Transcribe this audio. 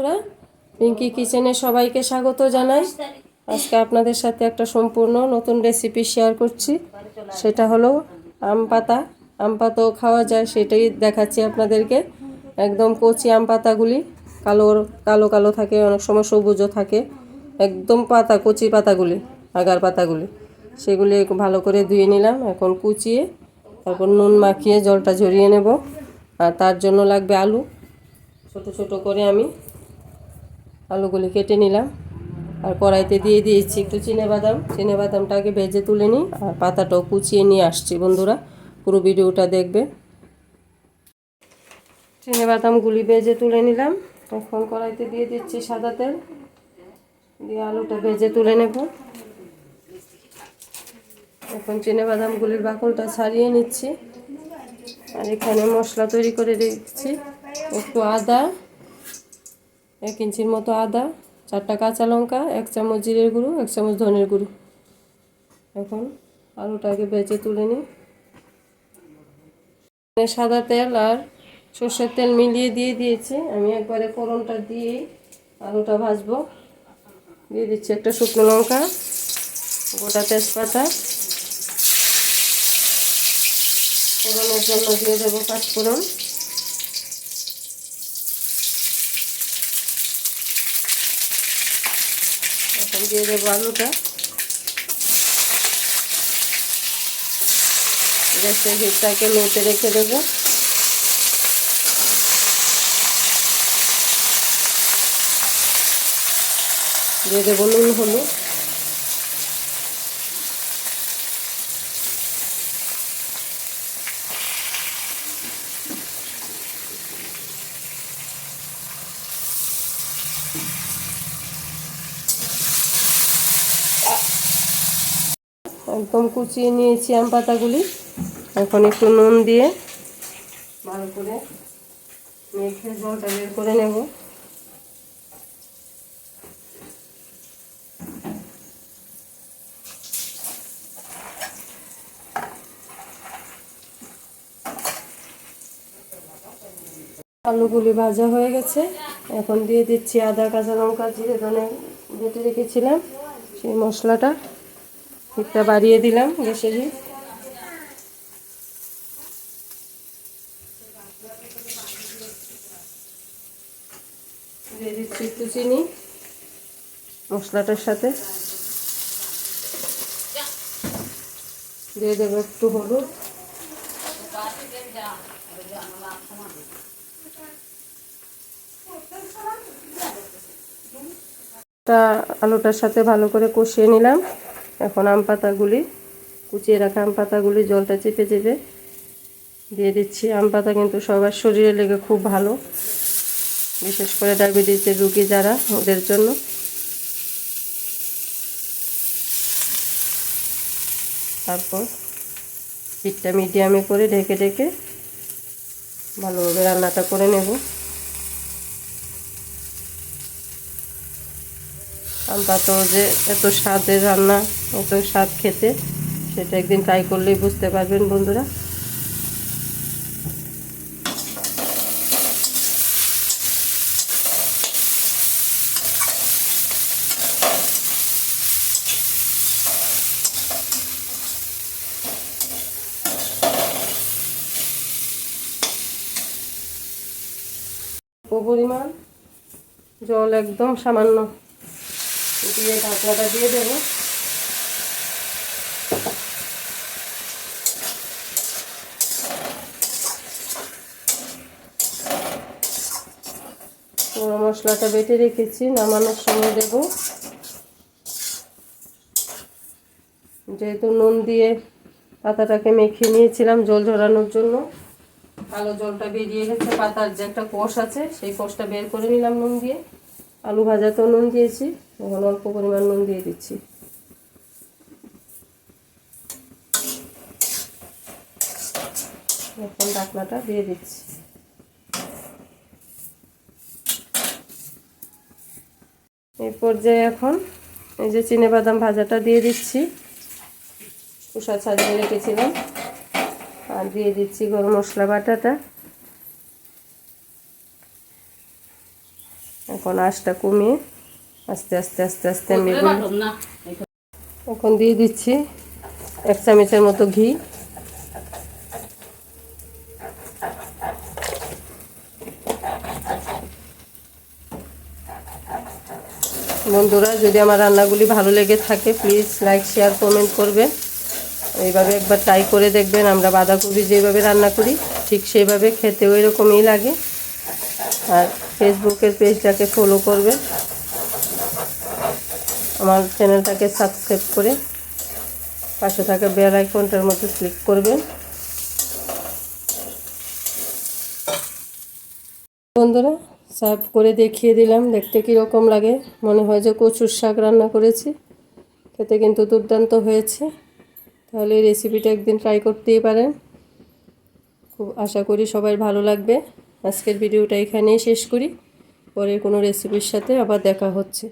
বন্ধুরা, পিঙ্কি কিচেনে সবাইকে স্বাগত জানাই। আজকে আপনাদের সাথে একটা সম্পূর্ণ নতুন রেসিপি শেয়ার করছি। সেটা হলো আম পাতা। আম পাতাও খাওয়া যায়, সেটাই দেখাচ্ছি আপনাদেরকে। একদম কচি আম পাতাগুলি কালো কালো কালো থাকে, অনেক সময় সবুজও থাকে। একদম পাতা কচি পাতাগুলি, আগার পাতাগুলি, সেগুলি ভালো করে ধুয়ে নিলাম। এখন কুচিয়ে তারপর নুন মাখিয়ে জলটা ঝরিয়ে নেব। আর তার জন্য লাগবে আলু। ছোট ছোট করে আমি আলুগুলি কেটে নিলাম। আর কড়াইতে দিয়ে দিয়েছি একটু চিনেবাদামটা আগে ভেজে তুলে নিই। আর পাতাটাও কুচিয়ে নিয়ে আসছি। বন্ধুরা, পুরো ভিডিওটা দেখবে। চিনেবাদামগুলি ভেজে তুলে নিলাম। এখন কড়াইতে দিয়ে দিচ্ছি সাদা তেল, দিয়ে আলুটা ভেজে তুলে নেব। এখন চিনেবাদামগুলির বাকলটা ছাড়িয়ে নিচ্ছি। আর এখানে মশলা তৈরি করে রেখেছি। একটু আদা, 1 ইঞ্চির মতো আদা, 4টা কাঁচা লঙ্কা, 1 চামচ জিরের গুঁড়ো, 1 চামচ ধনের গুঁড়ো। এখন আলুটাকে ভেজে তুলে নিই। সাদা তেল আর সর্ষের তেল মিলিয়ে দিয়ে দিয়েছি। আমি একবারে ফোড়নটা দিয়েই আলুটা ভাজবো। দিয়ে দিচ্ছি একটা শুকনো লঙ্কা, গোটা তেজপাতা, ফোড়নের জন্য দিয়ে দেবো 5 ফোড়ন। এখন দিয়ে দেবো আলুটা। গ্যাসের হিটটাকে লোতে রেখে দেবো। দিয়ে দেবো নুন, হলুদ। একদম কুচিয়ে নিয়েছি আম পাতাগুলি। এখন একটু নুন দিয়ে ভালো করে মেখে জলটা বের করে নেব। আলুগুলি ভাজা হয়ে গেছে। এখন দিয়ে দিচ্ছি আদা, কাঁচা লঙ্কা, জিরে, ধনে বেটে রেখেছিলাম সেই মশলাটা। হিটটা বাড়িয়ে দিলাম, গ্যাসের হিট। দিয়ে দিচ্ছি একটু চিনি মশলাটার সাথে। দিয়ে দেবো একটু হলুদ। আলুটার সাথে ভালো করে কষিয়ে নিলাম। এখন আম পাতাগুলি, কুচিয়ে রাখা আম পাতাগুলি জলটা চেপে চেপে দিয়ে দিচ্ছি। আম পাতা কিন্তু সবার শরীরে লেগে খুব ভালো, বিশেষ করে ডায়াবেটিসের রোগী যারা, ওদের জন্য। তারপর হিটটা মিডিয়ামে করে ঢেকে ঢেকে ভালোভাবে রান্নাটা করে নেব। আম পাতাও যে এত স্বাদের রান্না, এত স্বাদ খেতে, সেটা একদিন ট্রাই করলেই বুঝতে পারবেন বন্ধুরা। পরিমাণ জল, একদম সামান্য দিয়ে ঢাকনাটা দিয়ে দেবো। গরম মশলাটা বেটে রেখেছি, নামানোর সময় দেব। যেহেতু নুন দিয়ে পাতাটাকে মেখে নিয়েছিলাম জল ঝরানোর জন্য, কালো জলটা বেরিয়ে গেছে। পাতার যে একটা কোষ আছে, সেই কোষটা বের করে নিলাম নুন দিয়ে। আলু ভাজাতেও নুন দিয়েছি, এখন অল্প পরিমাণ নুন দিয়ে দিচ্ছি। এখন ঢাকনাটা দিয়ে দিচ্ছি। এই পর্যায়ে এখন এই যে চিনেবাদাম ভাজাটা দিয়ে দিচ্ছি, খোসা ছাড়িয়ে রেখেছিলাম। আর দিয়ে দিচ্ছি গরম মশলা বাটাটা। এখন আঁচটা কমিয়ে আস্তে আস্তে আস্তে আস্তে আমি এখন দিয়ে দিচ্ছি 1 চামচের মতো ঘি। বন্ধুরা, যদি আমার রান্নাগুলি ভালো লেগে থাকে প্লিজ লাইক শেয়ার কমেন্ট করবেন। এইভাবে একবার ট্রাই করে দেখবেন। আমরা বাঁধাকপি যেভাবে রান্না করি ঠিক সেইভাবে খেতেও এরকমই লাগে। আর ফেসবুকের পেজটাকে ফলো করবেন, আমার চ্যানেলটাকে সাবস্ক্রাইব করে পাশে থাকা বেল আইকনটার মধ্যে ক্লিক করবেন। বন্ধুরা, সার্ভ করে দেখিয়ে দিলাম, দেখতে কীরকম লাগে। মনে হয় যে কচুর শাক রান্না করেছি, খেতে কিন্তু দুর্দান্ত হয়েছে। তাহলে এই রেসিপিটা একদিন ট্রাই করতেই পারেন। খুব আশা করি সবাই ভালো লাগবে। আজকের ভিডিওটা এখানেই শেষ করি, পরে কোনো রেসিপির সাথে আবার দেখা হচ্ছে।